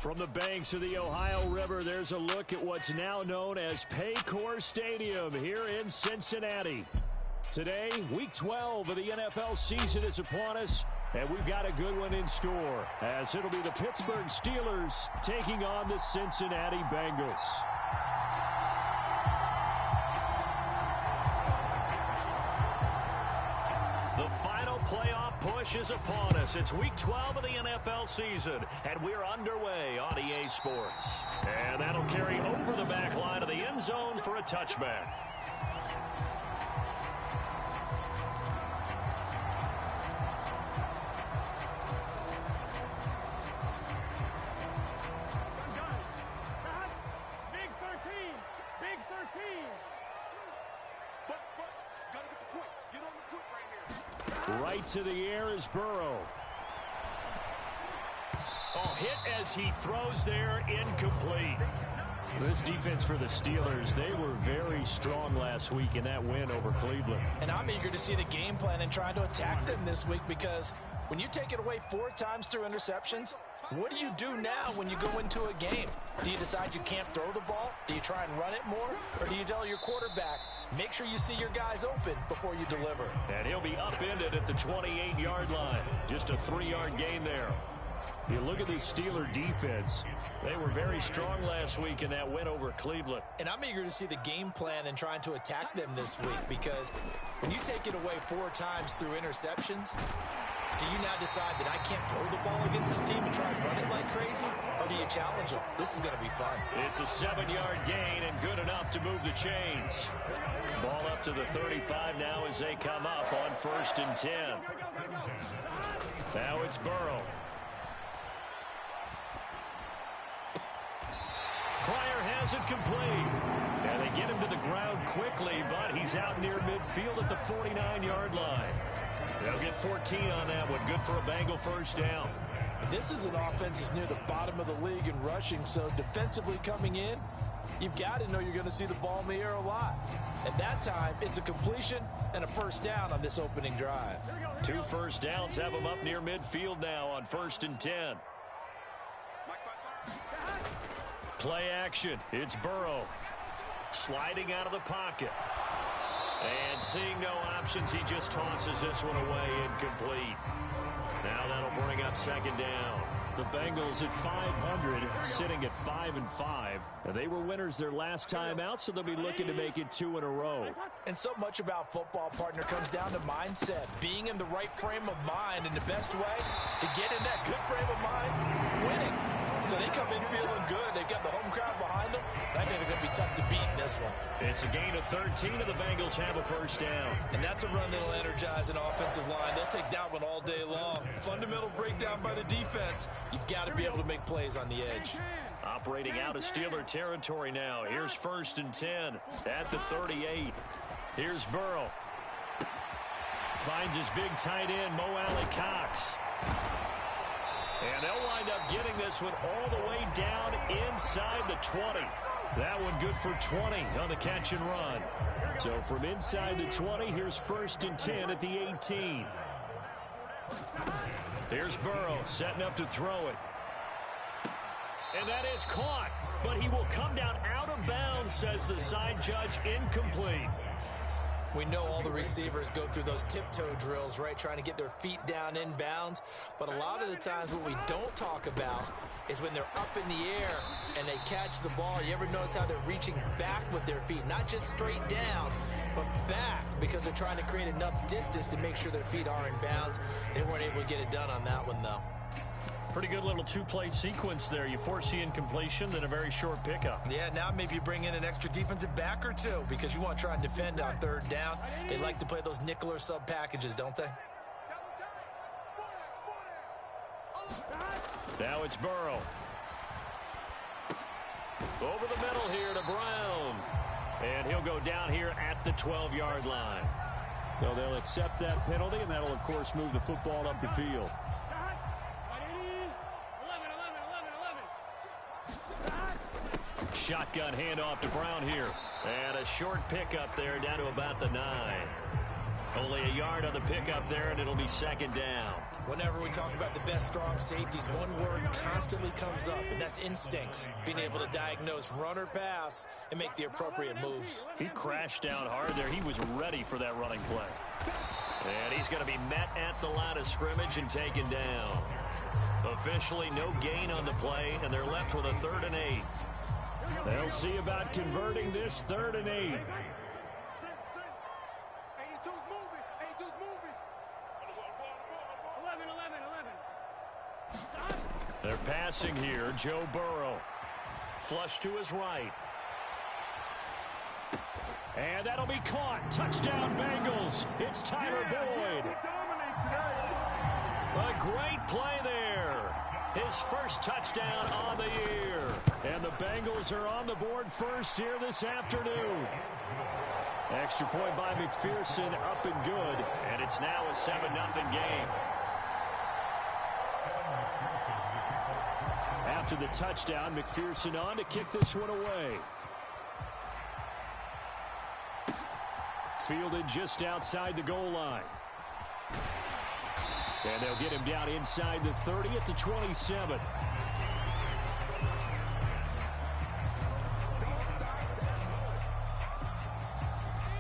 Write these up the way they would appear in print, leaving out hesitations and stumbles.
From the banks of the Ohio River, there's a look at what's now known as Paycor Stadium here in Cincinnati. Today, Week 12 of the NFL season is upon us, and we've got a good one in store, as it'll be the Pittsburgh Steelers taking on the Cincinnati Bengals. The final playoff push is upon us. It's Week 12 of the NFL season, and we're underway on EA Sports. And that'll carry over the back line of the end zone for a touchback. Right to the air is Burrow. Oh, hit as he throws there, incomplete. This defense for the Steelers, they were very strong last week in that win over Cleveland. And I'm eager to see the game plan and try to attack them this week, because when you take it away 4 times through interceptions, what do you do now when you go into a game? Do you decide you can't throw the ball? Do you try and run it more? Or do you tell your quarterback, make sure you see your guys open before you deliver? And he'll be upended at the 28-yard line. Just a 3-yard gain there. You look at the Steeler defense. They were very strong last week in that win over Cleveland. And I'm eager to see the game plan and trying to attack them this week, because when you take it away 4 times through interceptions, do you now decide that I can't throw the ball against this team and try and run it like crazy? Or do you challenge them? This is going to be fun. It's a 7-yard gain and good enough to move the chains. Ball up to the 35 now as they come up on 1st and 10. Now it's Burrow. Pryor has it complete. And they get him to the ground quickly, but he's out near midfield at the 49-yard line. They'll get 14 on that one. Good for a Bengal first down. This is an offense that's near the bottom of the league in rushing, so defensively coming in, you've got to know you're going to see the ball in the air a lot. At that time, it's a completion and a first down on this opening drive. 2 first downs have them up near midfield now on 1st and 10. Play action. It's Burrow. Sliding out of the pocket. And seeing no options, he just tosses this one away, incomplete. Now that'll bring up 2nd down. The Bengals at 500, sitting at 5-5. And they were winners their last time out, so they'll be looking to make it 2 in a row. And so much about football, partner, comes down to mindset. Being in the right frame of mind, and the best way to get in that good frame of mind, winning. So they come in feeling good. They've got the home crowd behind them. I think they're going to be tough to beat in this one. It's a gain of 13, and the Bengals have a first down. And that's a run that'll energize an offensive line. They'll take that one all day long. Fundamental breakdown by the defense. You've got to be able to make plays on the edge. Operating out of Steeler territory now. Here's 1st and 10 at the 38. Here's Burrow. Finds his big tight end, Mo Alley-Cox. And they'll wind up getting this one all the way down inside the 20. That one good for 20 on the catch and run. So from inside the 20, here's 1st and 10 at the 18. Here's Burrow setting up to throw it. And that is caught, but he will come down out of bounds, says the side judge, incomplete. We know all the receivers go through those tiptoe drills, right, trying to get their feet down in bounds. But a lot of the times what we don't talk about is when they're up in the air and they catch the ball. You ever notice how they're reaching back with their feet? Not just straight down, but back, because they're trying to create enough distance to make sure their feet are in bounds. They weren't able to get it done on that one, though. Pretty good little 2-play sequence there. You force the incompletion, then a very short pickup. Yeah, now maybe you bring in an extra defensive back or 2, because you want to try and defend on 3rd down. They like to play those nickel or sub packages, don't they? Now it's Burrow. Over the middle here to Brown. And he'll go down here at the 12-yard line. So they'll accept that penalty, and that'll, of course, move the football up the field. Shotgun handoff to Brown here. And a short pickup there down to about the 9. Only a yard on the pickup there, and it'll be second down. Whenever we talk about the best strong safeties, one word constantly comes up, and that's instincts. Being able to diagnose run or pass and make the appropriate moves. He crashed down hard there. He was ready for that running play. And he's going to be met at the line of scrimmage and taken down. Officially no gain on the play, and they're left with a 3rd and 8. They'll see about converting this 3rd and 8. They're passing here. Joe Burrow. Flush to his right. And that'll be caught. Touchdown, Bengals. It's Tyler Boyd. A great play there. His first touchdown on the year. And the Bengals are on the board first here this afternoon. Extra point by McPherson, up and good. And it's now a 7-0 game. After the touchdown, McPherson on to kick this one away. Fielded just outside the goal line. And they'll get him down inside the 30 at the 27.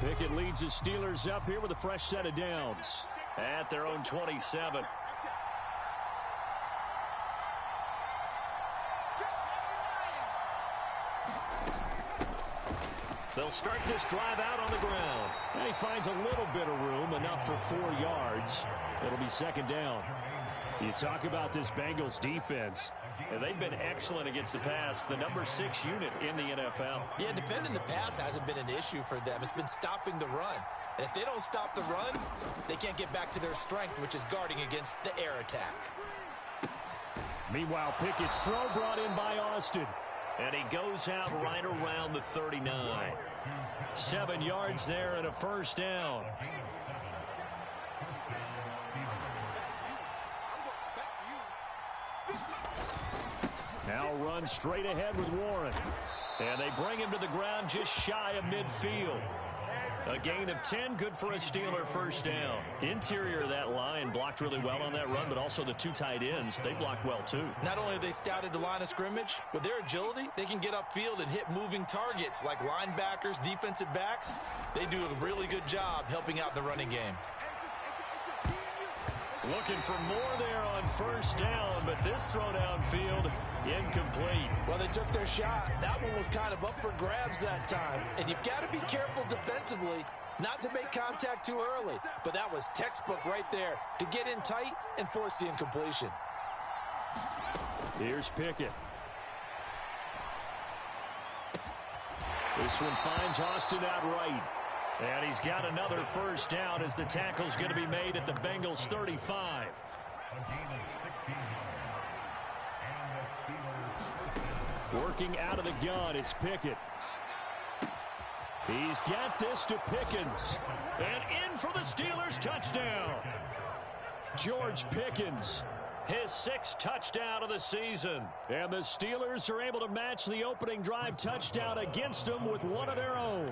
Pickett leads the Steelers up here with a fresh set of downs at their own 27. They'll start this drive out on the ground. And he finds a little bit of room, enough for 4 yards. It'll be second down. You talk about this Bengals defense. And they've been excellent against the pass, the number 6 unit in the NFL. Yeah, defending the pass hasn't been an issue for them. It's been stopping the run. And if they don't stop the run, they can't get back to their strength, which is guarding against the air attack. Meanwhile, Pickett's throw brought in by Austin. And he goes out right around the 39. 7 yards there and a first down. Now run straight ahead with Warren. And they bring him to the ground just shy of midfield. A gain of 10, good for a Steeler first down. Interior of that line blocked really well on that run, but also the 2 tight ends, they blocked well too. Not only have they scouted the line of scrimmage, with their agility, they can get upfield and hit moving targets like linebackers, defensive backs. They do a really good job helping out the running game. Looking for more there on first down, but this throw downfield incomplete. Well, they took their shot. That one was kind of up for grabs that time. And you've got to be careful defensively not to make contact too early. But that was textbook right there to get in tight and force the incompletion. Here's Pickett. This one finds Austin out right. And he's got another first down as the tackle's going to be made at the Bengals 35. Working out of the gun, it's Pickett. He's got this to Pickens. And in for the Steelers touchdown. George Pickens, his 6th touchdown of the season. And the Steelers are able to match the opening drive touchdown against them with one of their own.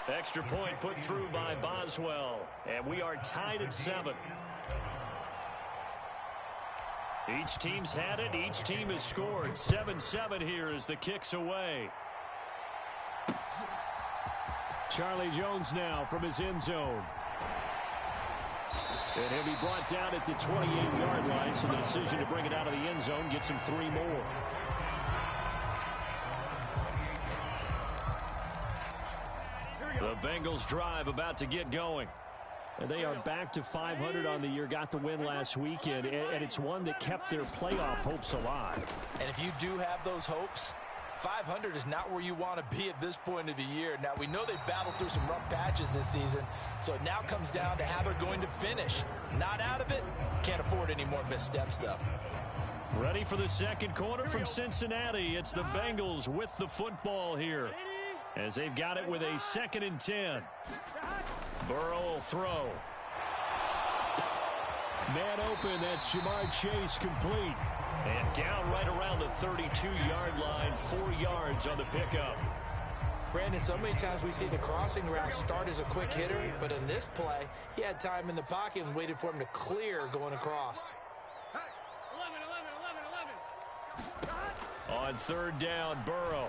Extra point put through by Boswell. And we are tied at 7. Each team's had it. Each team has scored. 7-7 here as the kick's away. Charlie Jones now from his end zone. And he'll be brought down at the 28-yard line, so the decision to bring it out of the end zone gets him 3 more. The Bengals drive about to get going. And they are back to 500 on the year, got the win last weekend, and it's one that kept their playoff hopes alive. And if you do have those hopes, 500 is not where you want to be at this point of the year. Now, we know they battled through some rough patches this season, so it now comes down to how they're going to finish. Not out of it. Can't afford any more missteps, though. Ready for the second quarter from Cincinnati. It's the Bengals with the football here, as they've got it with a 2nd and 10. Burrow will throw. Man open, that's Jamar Chase complete. And down right around the 32-yard line, 4 yards on the pickup. Brandon, so many times we see the crossing route start as a quick hitter, but in this play, he had time in the pocket and waited for him to clear going across. On third down, Burrow.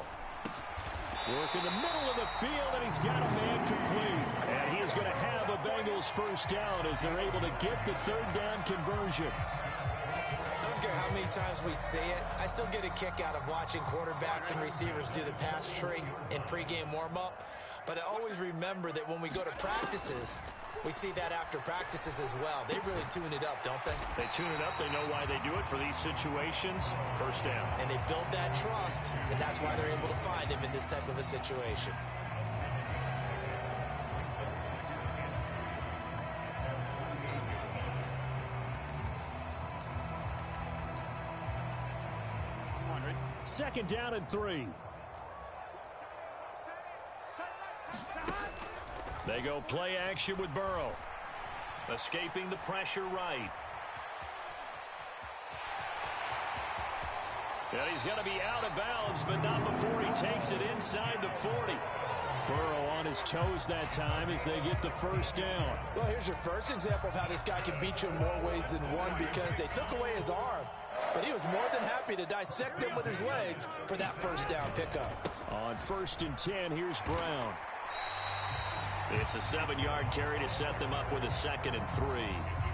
Work in the middle of the field, and he's got a man complete. And he is going to have a Bengals first down as they're able to get the third down conversion. I don't care how many times we see it. I still get a kick out of watching quarterbacks and receivers do the pass tree in pregame warm-up. But I always remember that when we go to practices, we see that after practices as well. They really tune it up, don't they? They tune it up. They know why they do it for these situations. First down. And they build that trust, and that's why they're able to find him in this type of a situation. Second down and 3. They go play action with Burrow. Escaping the pressure right. And he's going to be out of bounds, but not before he takes it inside the 40. Burrow on his toes that time as they get the first down. Well, here's your first example of how this guy can beat you in more ways than one, because they took away his arm, but he was more than happy to dissect them with his legs for that first down pickup. On 1st and 10, here's Brown. It's a 7-yard carry to set them up with a 2nd and 3.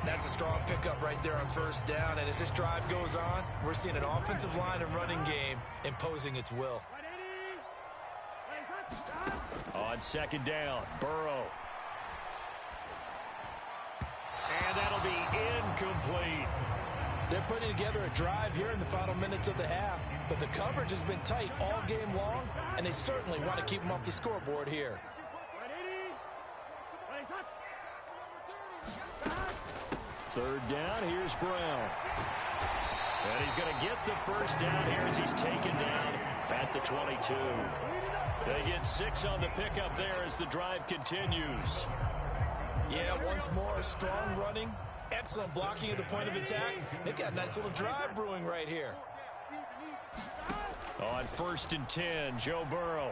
That's a strong pickup right there on first down, and as this drive goes on, we're seeing an offensive line and running game imposing its will. On 2nd down, Burrow. And that'll be incomplete. They're putting together a drive here in the final minutes of the half, but the coverage has been tight all game long, and they certainly want to keep them off the scoreboard here. 3rd down, here's Brown. And he's going to get the first down here as he's taken down at the 22. They get 6 on the pickup there as the drive continues. Yeah, once more, strong running, excellent blocking at the point of attack. They've got a nice little drive brewing right here. On 1st and 10, Joe Burrow.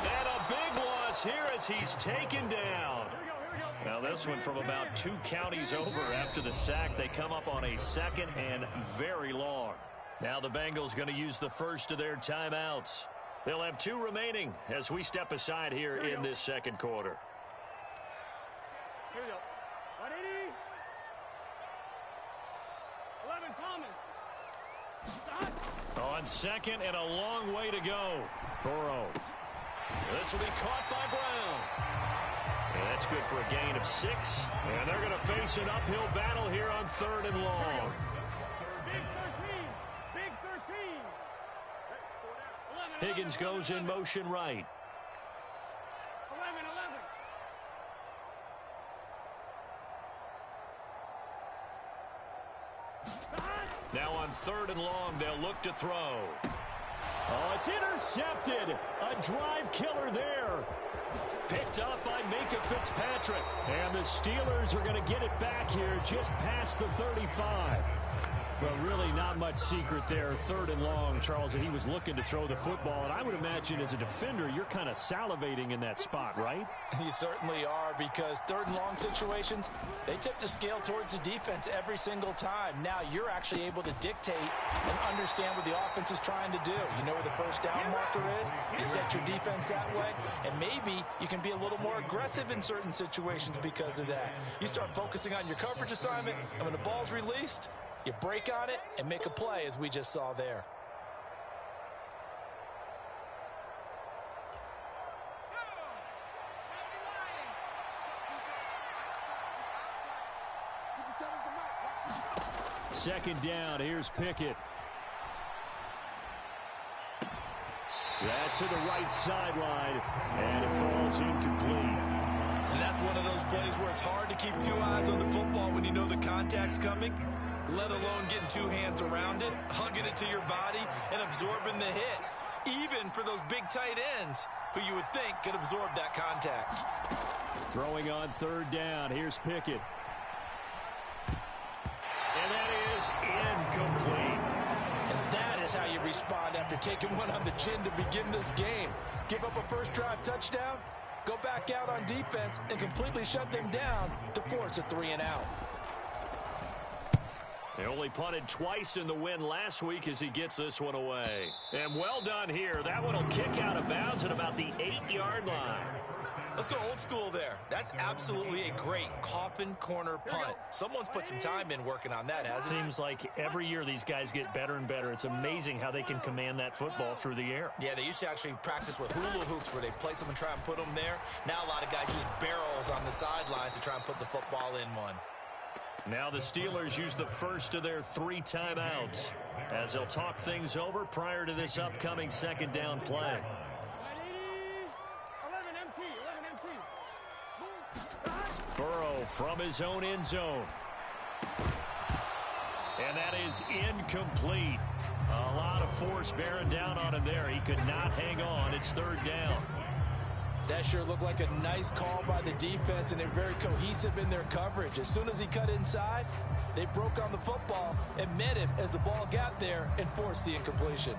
And a big loss here as he's taken down. Now this one from about 2 counties over after the sack. They come up on a 2nd and very long. Now the Bengals going to use the first of their timeouts. They'll have 2 remaining as we step aside here in this 2nd quarter. Here we go. 180. 11 Thomas. On 2nd and a long way to go. Burrow. This will be caught by Brown. And that's good for a gain of 6. And they're going to face an uphill battle here on 3rd and long. Big 13. Big 13. Higgins goes in motion right. 11. Now on 3rd and long, they'll look to throw. Oh, it's intercepted. A drive killer there. Picked up by Minka Fitzpatrick. And the Steelers are going to get it back here just past the 35. Well, really not much secret there. 3rd and long, Charles, and he was looking to throw the football. And I would imagine as a defender, you're kind of salivating in that spot, right? You certainly are, because 3rd and long situations, they tip the scale towards the defense every single time. Now you're actually able to dictate and understand what the offense is trying to do. You know where the first down marker is. You set your defense that way, and maybe you can be a little more aggressive in certain situations because of that. You start focusing on your coverage assignment, and when the ball's released, you break on it and make a play, as we just saw there. Second down, here's Pickett. That's to the right sideline, and it falls incomplete. And that's one of those plays where it's hard to keep 2 eyes on the football when you know the contact's coming, let alone getting 2 hands around it, hugging it to your body, and absorbing the hit, even for those big tight ends who you would think could absorb that contact. Throwing on 3rd down, here's Pickett. And that is incomplete. And That's how you respond after taking one on the chin to begin this game. Give up a first drive touchdown, go back out on defense, and completely shut them down to force a 3-and-out. They only punted twice in the win last week as he gets this one away. And well done here. That one will kick out of bounds at about the 8-yard line. Let's go old school there. That's absolutely a great coffin corner punt. Someone's put some time in working on that, hasn't it? Seems like every year these guys get better and better. It's amazing how they can command that football through the air. Yeah, they used to actually practice with hula hoops where they place them and try and put them there. Now a lot of guys use barrels on the sidelines to try and put the football in one. Now the Steelers use the first of their 3 timeouts as they'll talk things over prior to this upcoming second down play. 11 empty. Burrow from his own end zone. And that is incomplete. A lot of force bearing down on him there. He could not hang on. It's third down. That sure looked like a nice call by the defense, and they're very cohesive in their coverage. As soon as he cut inside, they broke on the football and met him as the ball got there and forced the incompletion.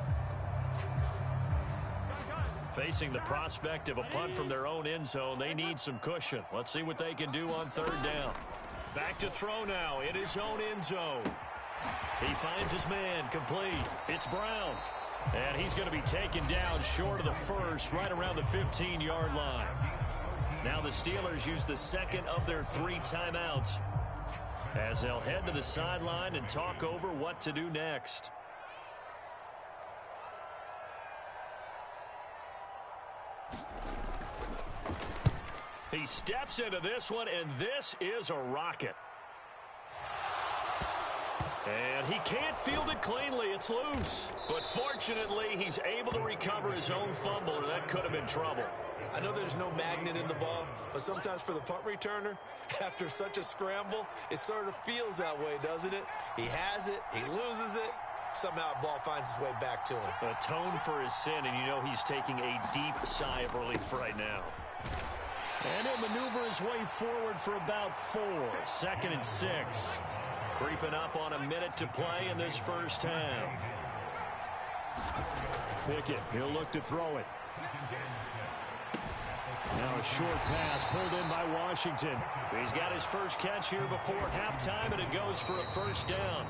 Facing the prospect of a punt from their own end zone, they need some cushion. Let's see what they can do on third down. Back to throw now in his own end zone. He finds his man, complete. It's Brown. And he's going to be taken down short of the first, right around the 15-yard line. Now the Steelers use the second of their 3 timeouts as they'll head to the sideline and talk over what to do next. He steps into this one, and this is a rocket. And he can't field it cleanly. It's loose. But fortunately, he's able to recover his own fumble, or that could have been trouble. I know there's no magnet in the ball, but sometimes for the punt returner, after such a scramble, it sort of feels that way, doesn't it? He has it, he loses it, somehow the ball finds its way back to him. Atone for his sin, and you know he's taking a deep sigh of relief right now. And he'll maneuver his way forward for about 4. 2nd and 6. Creeping up on a minute to play in this first half. Pickett, he'll look to throw it. Now a short pass pulled in by Washington. He's got his first catch here before halftime, and it goes for a first down.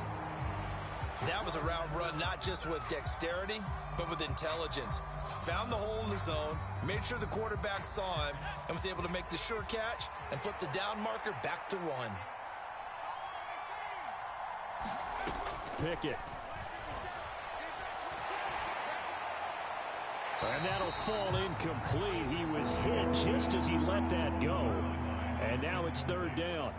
That was a route run not just with dexterity, but with intelligence. Found the hole in the zone, made sure the quarterback saw him, and was able to make the sure catch and flip the down marker back to 1. Pickett. And that'll fall incomplete. He was hit just as he let that go. And now it's third down.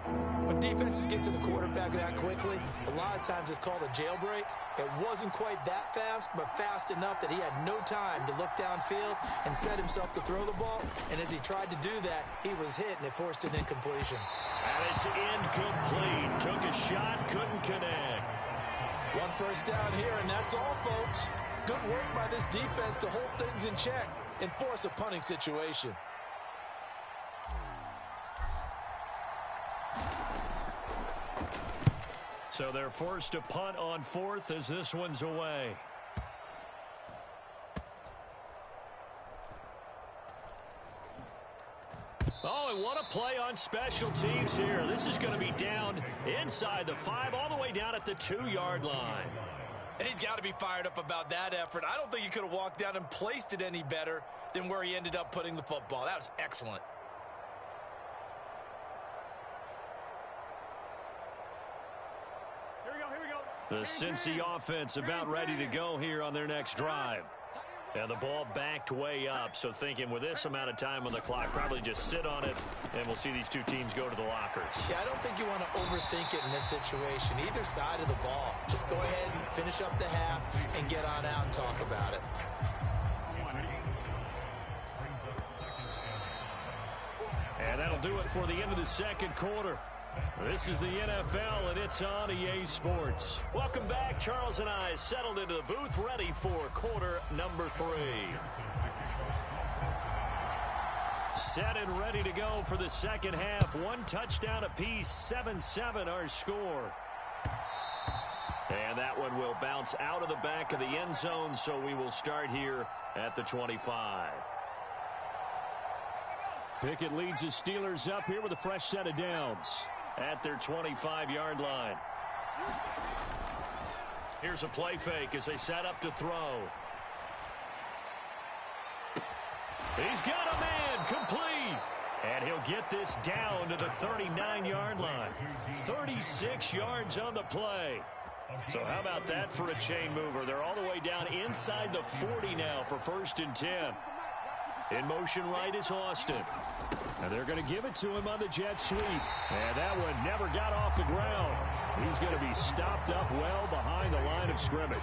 When defenses get to the quarterback that quickly, a lot of times it's called a jailbreak. It wasn't quite that fast, but fast enough that he had no time to look downfield and set himself to throw the ball. And as he tried to do that, he was hit, and it forced an incompletion. And it's incomplete. Took a shot, couldn't connect. 1 first down here, and that's all, folks. Good work by this defense to hold things in check and force a punting situation. So they're forced to punt on 4th as this one's away. Oh, and what a play on special teams here. This is going to be down inside the 5, all the way down at the 2-yard line. And he's got to be fired up about that effort. I don't think he could have walked down and placed it any better than where he ended up putting the football. That was excellent. Here we go. The Cincy offense about ready to go here on their next drive. And the ball backed way up, so thinking with this amount of time on the clock, probably just sit on it, and we'll see these two teams go to the lockers. Yeah, I don't think you want to overthink it in this situation. Either side of the ball. Just go ahead and finish up the half and get on out and talk about it. And that'll do it for the end of the second quarter. This is the NFL, and it's on EA Sports. Welcome back. Charles and I settled into the booth, ready for quarter number 3. Set and ready to go for the second half. 1 touchdown apiece, 7-7 our score. And that one will bounce out of the back of the end zone, so we will start here at the 25. Pickett leads the Steelers up here with a fresh set of downs. At their 25-yard line. Here's a play fake as they set up to throw. He's got a man, complete. And he'll get this down to the 39-yard line. 36 yards on the play. So how about that for a chain mover? They're all the way down inside the 40 now for 1st and 10. In motion right is Austin. And they're going to give it to him on the jet sweep. And that one never got off the ground. He's going to be stopped up well behind the line of scrimmage.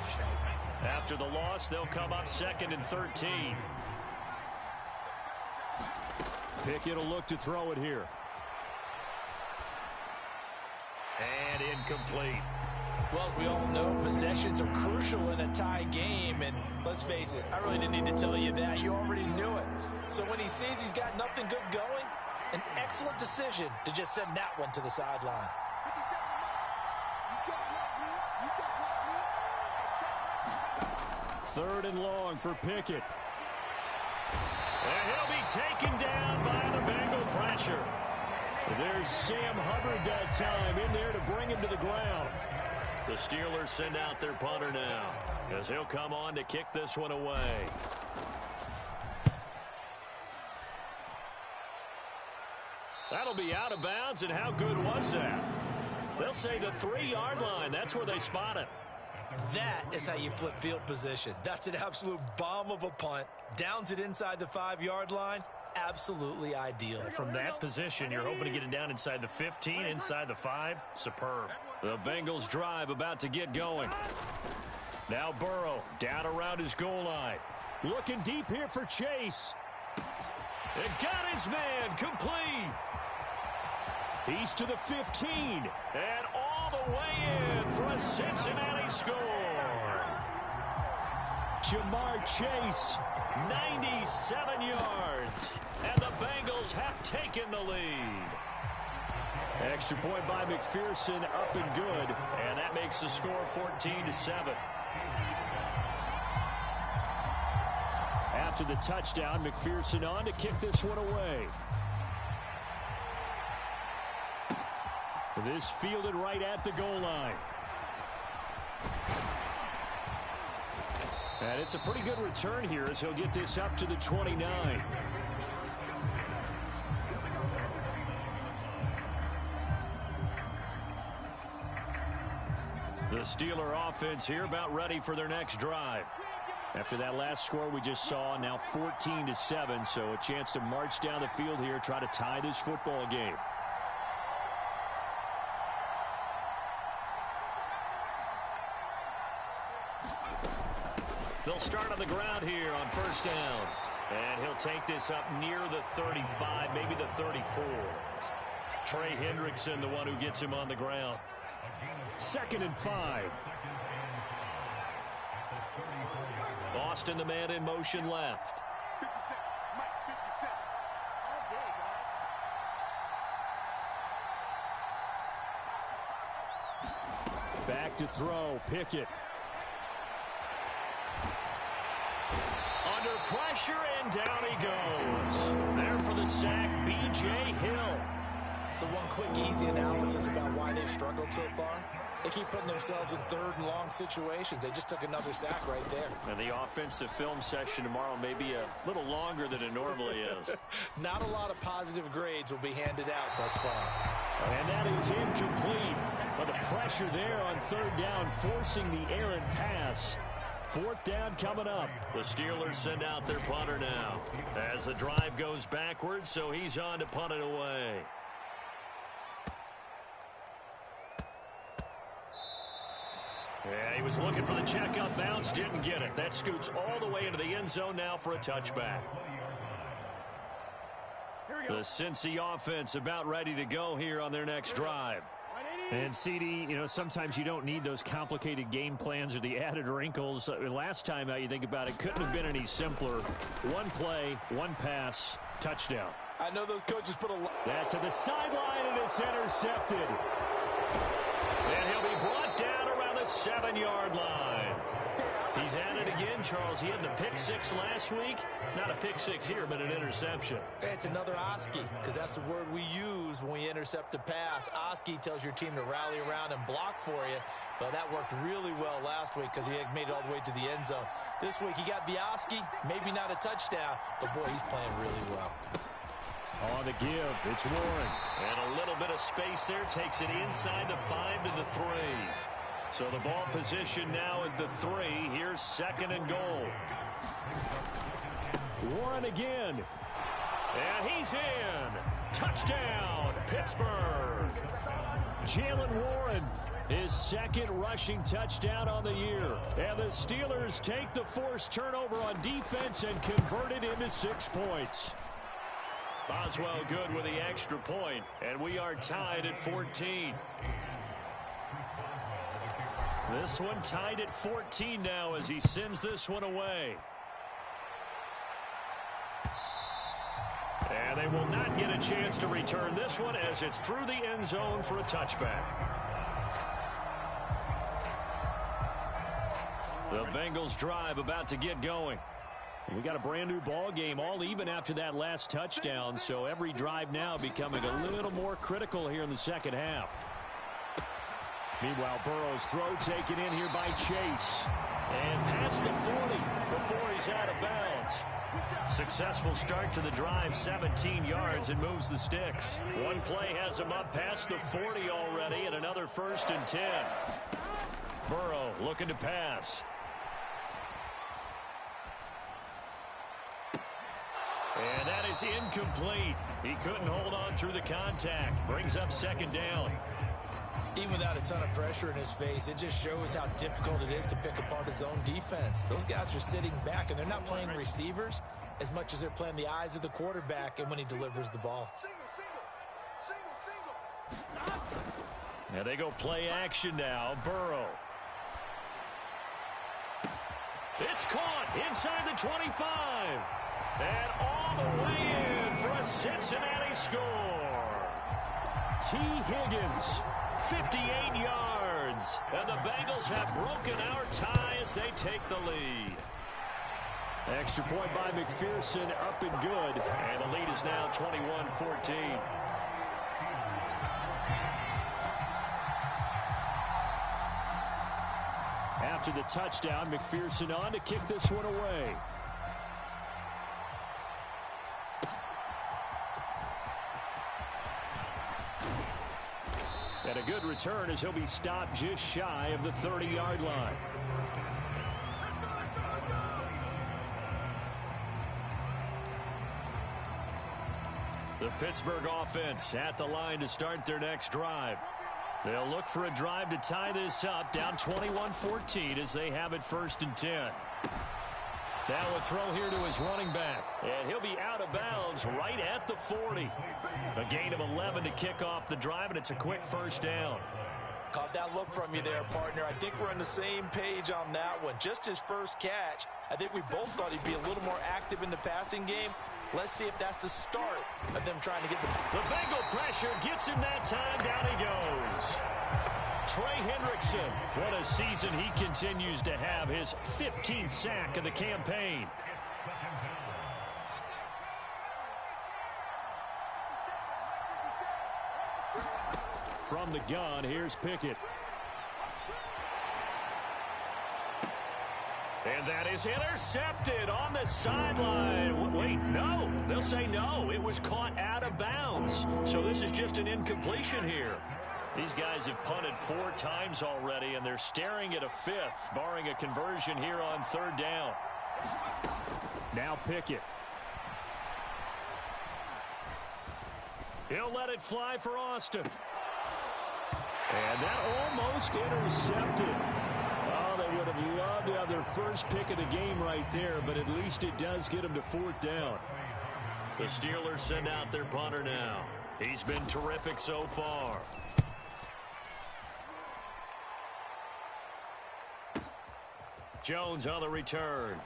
After the loss, they'll come up 2nd and 13. Pickett will look to throw it here. And incomplete. Well, as we all know, possessions are crucial in a tie game. And let's face it, I really didn't need to tell you that. You already knew it. So when he sees he's got nothing good going, an excellent decision to just send that one to the sideline. Third and long for Pickett. And he'll be taken down by the Bengal pressure. There's Sam Hubbard that time in there to bring him to the ground. The Steelers send out their punter now as he'll come on to kick this one away. That'll be out of bounds, and how good was that? They'll say the 3-yard line. That's where they spot it. That is how you flip field position. That's an absolute bomb of a punt. Downs it inside the 5-yard line. Absolutely ideal. From that position, you're hoping to get it down inside the 15, inside the 5. Superb. The Bengals drive about to get going. Now Burrow down around his goal line. Looking deep here for Chase. It got his man complete. He's to the 15. And all the way in for a Cincinnati score. Jamar Chase. 97 yards. And the Bengals have taken the lead. Extra point by McPherson, up and good. And that makes the score 14-7. After the touchdown, McPherson on to kick this one away. This fielded right at the goal line. And it's a pretty good return here as he'll get this up to the 29. The Steeler offense here about ready for their next drive. After that last score we just saw, now 14-7, so a chance to march down the field here, try to tie this football game. They'll start on the ground here on 1st down. And he'll take this up near the 35, maybe the 34. Trey Hendrickson, the one who gets him on the ground. 2nd and 5. Austin, the man in motion left. Back to throw, Pickett. Under pressure, and down he goes. There for the sack, B.J. Hill. So one quick, easy analysis about why they've struggled so far. They keep putting themselves in 3rd and long situations. They just took another sack right there. And the offensive film session tomorrow may be a little longer than it normally is. Not a lot of positive grades will be handed out thus far. And that is incomplete. But the pressure there on 3rd down, forcing the errant pass. 4th down coming up. The Steelers send out their punter now as the drive goes backwards, so he's on to punt it away. Yeah, he was looking for the checkup bounce, didn't get it. That scoots all the way into the end zone now for a touchback. The Cincy offense about ready to go here on their next drive. And CD, you know, sometimes you don't need those complicated game plans or the added wrinkles. Last time out, you think about it, couldn't have been any simpler. One play, one pass, touchdown. I know those coaches put a lot. That to the sideline, and it's intercepted. And he'll be brought down around the 7-yard line. He's at it again, Charles. He had the pick six last week. Not a pick six here, but an interception. It's another Oski, because that's the word we use when we intercept a pass. Oski tells your team to rally around and block for you, but that worked really well last week because he had made it all the way to the end zone. This week he got the Oski, maybe not a touchdown, but boy, he's playing really well. On the give, it's Warren. And a little bit of space there. Takes it inside the 5 to the 3. So the ball position now at the 3. Here's 2nd and goal. Warren again. And he's in. Touchdown, Pittsburgh. Jalen Warren, his 2nd rushing touchdown on the year. And the Steelers take the forced turnover on defense and convert it into 6 points. Boswell good with the extra point, and we are tied at 14. This one tied at 14 now as he sends this one away. And they will not get a chance to return this one as it's through the end zone for a touchback. The Bengals drive about to get going. We got a brand new ball game, all even after that last touchdown, so every drive now becoming a little more critical here in the second half. Meanwhile, Burrow's throw taken in here by Chase. And past the 40 before he's out of bounds. Successful start to the drive, 17 yards, and moves the sticks. One play has him up past the 40 already, and another 1st and 10. Burrow looking to pass. And that is incomplete. He couldn't hold on through the contact. Brings up 2nd down. Even without a ton of pressure in his face, it just shows how difficult it is to pick apart his own defense. Those guys are sitting back, and they're not playing receivers as much as they're playing the eyes of the quarterback and when he delivers the ball. Now they go play action now. Burrow. It's caught inside the 25. And all the way in for a Cincinnati score. T. Higgins, 58 yards. And the Bengals have broken our tie as they take the lead. extra point by McPherson, up and good. And the lead is now 21-14. After the touchdown, McPherson on to kick this one away. And a good return as he'll be stopped just shy of the 30-yard line. The Pittsburgh offense at the line to start their next drive. They'll look for a drive to tie this up, down 21-14 as they have it 1st and 10. Now a throw here to his running back. And he'll be out of bounds right at the 40. A gain of 11 to kick off the drive, and it's a quick 1st down. Caught that look from you there, partner. I think we're on the same page on that one. Just his first catch. I think we both thought he'd be a little more active in the passing game. Let's see if that's the start of them trying to get the Bengal pressure gets him that time. Down he goes. Trey Hendrickson, what a season he continues to have, his 15th sack of the campaign. From the gun, here's Pickett. And that is intercepted on the sideline. Wait, no. They'll say no. It was caught out of bounds. So this is just an incompletion here. These guys have punted 4 times already, and they're staring at a 5th, barring a conversion here on 3rd down. Now Pickett. He'll let it fly for Austin. And that almost intercepted. Oh, they would have loved to have their first pick of the game right there, but at least it does get them to 4th down. The Steelers send out their punter now. He's been terrific so far. Jones on the return.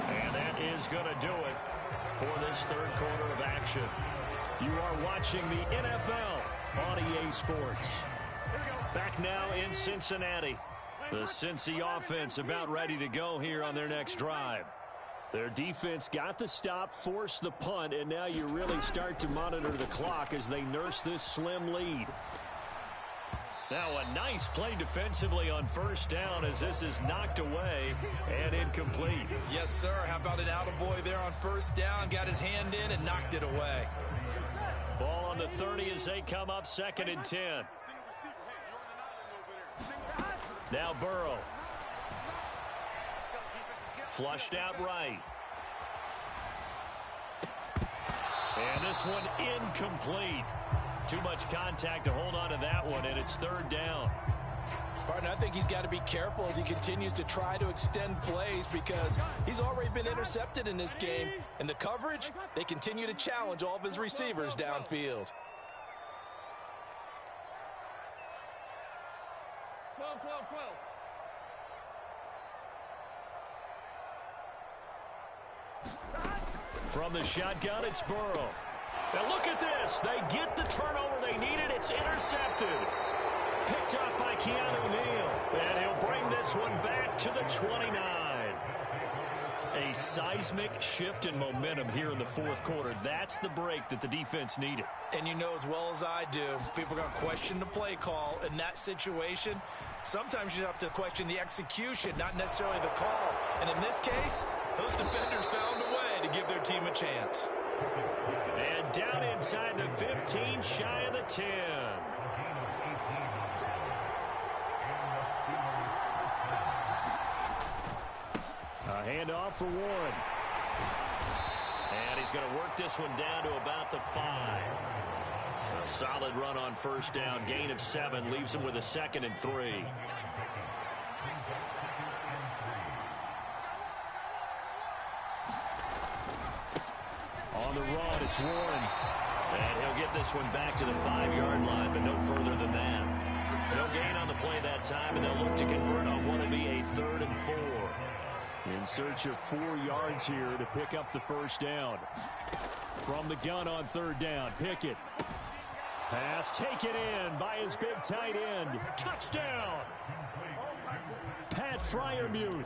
And that is going to do it for this 3rd quarter of action. You are watching the NFL on EA Sports. Back now in Cincinnati. The Cincy offense about ready to go here on their next drive. Their defense got the stop, forced the punt, and now you really start to monitor the clock as they nurse this slim lead. Now a nice play defensively on first down as this is knocked away and incomplete. Yes, sir. How about an attaboy there on first down? Got his hand in and knocked it away. Ball on the 30 as they come up 2nd and 10. Now Burrow. Flushed out right. And this one incomplete. Too much contact to hold on to that one, and it's 3rd down. Partner, I think he's got to be careful as he continues to try to extend plays because he's already been intercepted in this game. And the coverage, they continue to challenge all of his receivers downfield. 12, 12, 12. From the shotgun, it's Burrow. Now look at this. They get the turnover they needed. It's intercepted. Picked up by Keanu Neal. And he'll bring this one back to the 29. A seismic shift in momentum here in the 4th quarter. That's the break that the defense needed. And you know as well as I do, people are going to question the play call in that situation. Sometimes you have to question the execution, not necessarily the call. And in this case, those defenders found a way to give their team a chance. And down inside the 15, shy of the 10. A handoff for Warren. And he's going to work this one down to about the 5. A solid run on first down. Gain of 7 leaves him with a 2nd and 3. On the run, it's Warren. And he'll get this one back to the 5-yard line, but no further than that. No gain on the play that time, and they'll look to convert on what will be a 3rd and 4. In search of 4 yards here to pick up the first down. From the gun on 3rd down, Pickett. Pass taken in by his big tight end. Touchdown! Pat Freiermuth.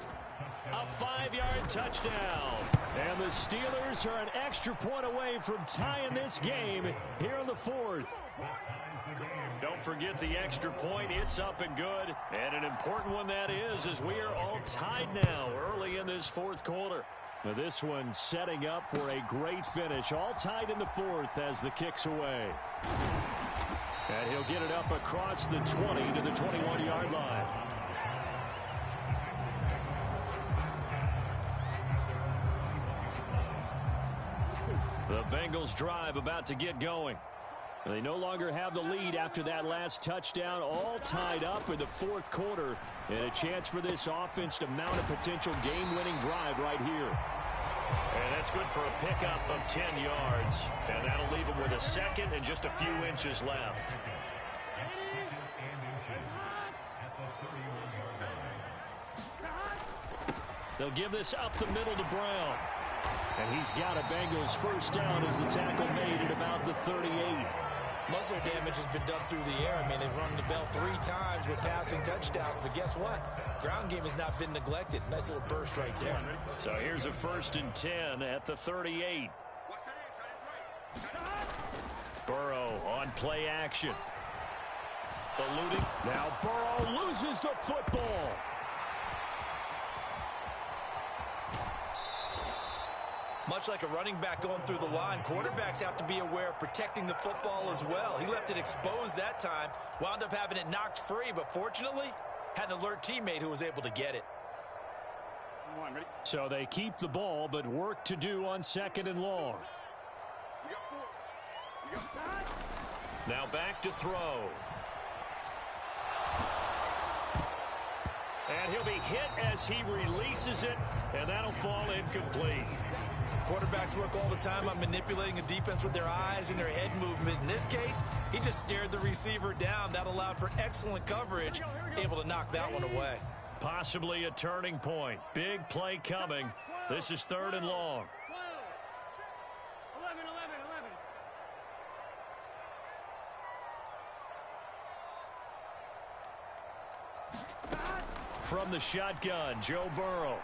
A 5-yard touchdown. And the Steelers are an extra point away from tying this game here in the 4th. Don't forget the extra point. It's up and good. And an important one that is, as we are all tied now early in this 4th quarter. Now this one setting up for a great finish. All tied in the 4th as the kick's away. And he'll get it up across the 20 to the 21-yard line. The Bengals drive about to get going. They no longer have the lead after that last touchdown, all tied up in the 4th quarter, and a chance for this offense to mount a potential game-winning drive right here. And that's good for a pickup of 10 yards, and that'll leave them with a 2nd and just a few inches left. They'll give this up the middle to Brown. And he's got a Bengals first down as the tackle made at about the 38. Muscle damage has been done through the air. I mean, they've run the bell 3 times with passing touchdowns, but guess what? Ground game has not been neglected. Nice little burst right there. So here's a 1st and 10 at the 38. Burrow on play action. Eluding. Now Burrow loses the football. Much like a running back going through the line, quarterbacks have to be aware of protecting the football as well. He left it exposed that time, wound up having it knocked free, but fortunately, had an alert teammate who was able to get it. So they keep the ball, but work to do on 2nd and long. Now back to throw. And he'll be hit as he releases it, and that'll fall incomplete. Quarterbacks work all the time on manipulating a defense with their eyes and their head movement. In this case, he just stared the receiver down. That allowed for excellent coverage, able to knock that one away. Possibly a turning point. Big play coming. This is 3rd and long. 11, 11, 11. from the shotgun, Joe Burrow.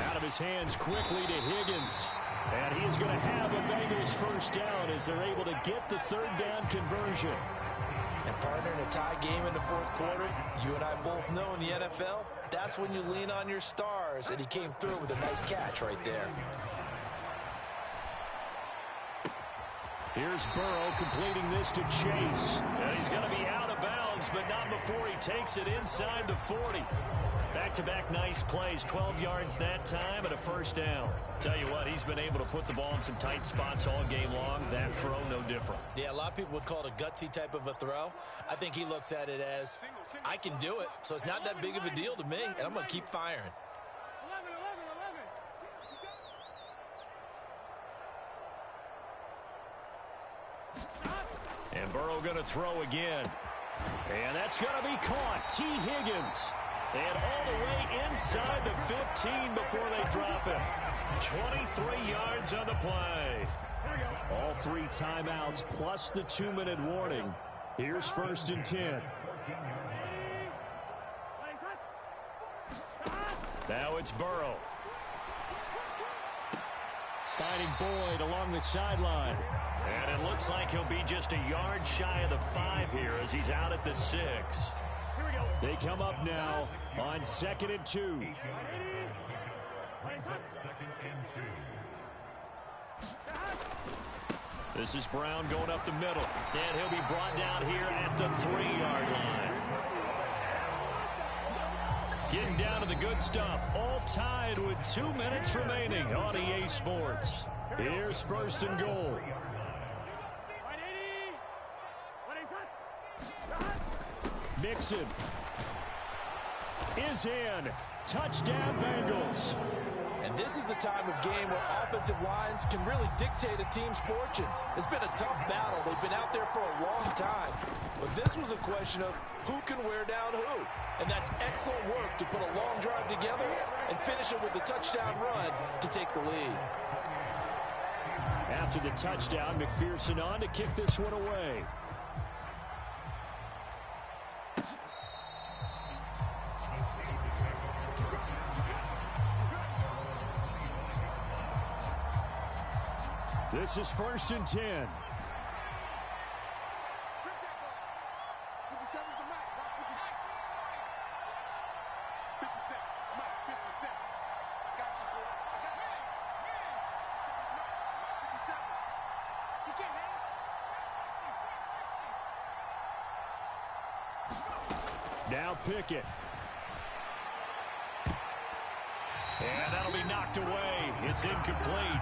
Out of his hands quickly to Higgins. And he is going to have a Bengals first down as they're able to get the third down conversion. And partner, in a tie game in the fourth quarter, you and I both know in the NFL, that's when you lean on your stars, and he came through with a nice catch right there. Here's Burrow completing this to Chase. And he's going to be out of bounds, but not before he takes it inside the 40. Back-to-back nice plays, 12 yards that time and a first down. Tell you what, he's been able to put the ball in some tight spots all game long. That throw, no different. Yeah, a lot of people would call it a gutsy type of a throw. I think he looks at it as, I can do it, so it's not that big of a deal to me, and I'm going to keep firing. 11. And Burrow going to throw again. And that's going to be caught. T. Higgins. And all the way inside the 15 before they drop him. 23 yards on the play. All 3 timeouts plus the 2-minute warning. Here's 1st and 10. Now it's Burrow. Finding Boyd along the sideline. And it looks like he'll be just a yard shy of the 5 here as he's out at the 6. They come up now on 2nd and 2. This is Brown going up the middle. And he'll be brought down here at the 3-yard line. Getting down to the good stuff. All tied with 2 minutes remaining on EA Sports. Here's 1st and goal. Mixon is in. Touchdown, Bengals. And this is a time of game where offensive lines can really dictate a team's fortunes. It's been a tough battle. They've been out there for a long time. But this was a question of who can wear down who. And that's excellent work to put a long drive together and finish it with a touchdown run to take the lead. After the touchdown, McPherson on to kick this one away. This is 1st and 10. Now Pickett. And that'll be knocked away. It's incomplete.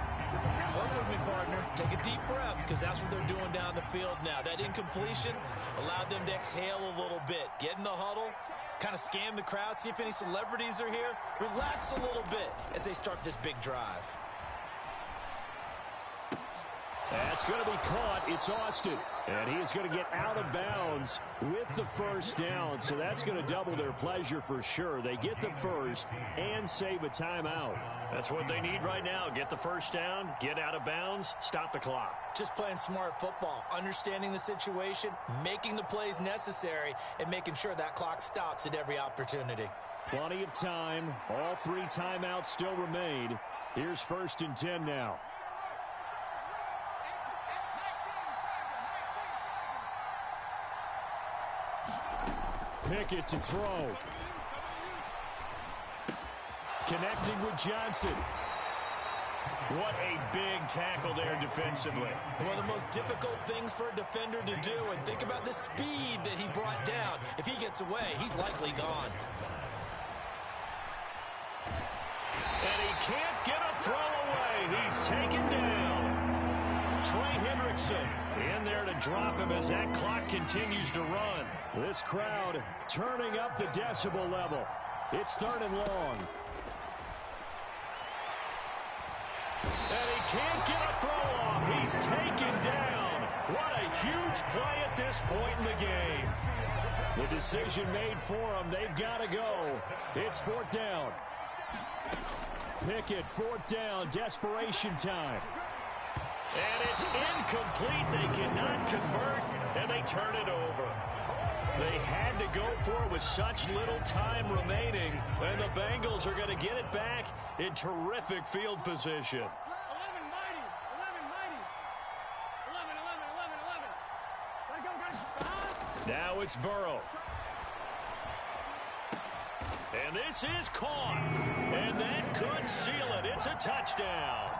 Hold with me, partner. Take a deep breath, because that's what they're doing down the field now. That incompletion allowed them to exhale a little bit. Get in the huddle, kind of scan the crowd, see if any celebrities are here. Relax a little bit as they start this big drive. That's going to be caught. It's Austin. And he is going to get out of bounds with the first down. So that's going to double their pleasure for sure. They get the first and save a timeout. That's what they need right now. Get the first down, get out of bounds, stop the clock. Just playing smart football, understanding the situation, making the plays necessary, and making sure that clock stops at every opportunity. Plenty of time. All 3 timeouts still remain. Here's 1st and 10 now. Pickett to throw. Connecting with Johnson. What a big tackle there defensively. One of the most difficult things for a defender to do, and think about the speed that he brought down. If he gets away, he's likely gone. And he can't get a throw away. He's taken down. Trey Hendrickson in there to drop him as that clock continues to run. This crowd turning up the decibel level. It's 3rd and long. And he can't get a throw off. He's taken down. What a huge play at this point in the game. The decision made for them. They've got to go. It's 4th down. Pickett, 4th down. Desperation time. And it's incomplete. They cannot convert, and they turn it over. They had to go for it with such little time remaining, and the Bengals are going to get it back in terrific field position. 11, mighty. 11, mighty. 11. Gotta go, guys. Now it's Burrow. And this is caught. And that could seal it. It's a touchdown.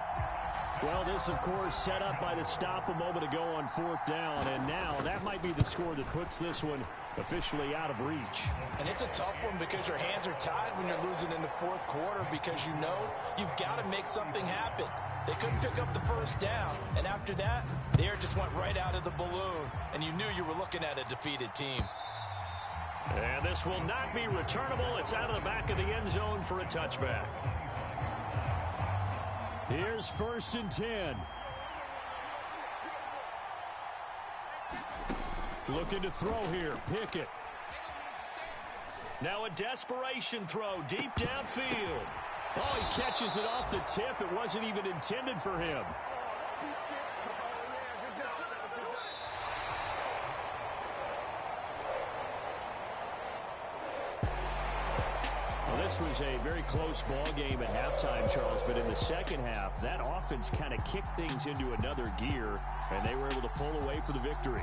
Well, this, of course, set up by the stop a moment ago on 4th down. And now that might be the score that puts this one officially out of reach. And it's a tough one because your hands are tied when you're losing in the 4th quarter because you know you've got to make something happen. They couldn't pick up the first down. And after that, the air just went right out of the balloon. And you knew you were looking at a defeated team. And this will not be returnable. It's out of the back of the end zone for a touchback. Here's 1st and 10. Looking to throw here. Pickett. Now a desperation throw deep downfield. Oh, he catches it off the tip. It wasn't even intended for him. This was a very close ball game at halftime, Charles, but in the second half, that offense kind of kicked things into another gear, and they were able to pull away for the victory.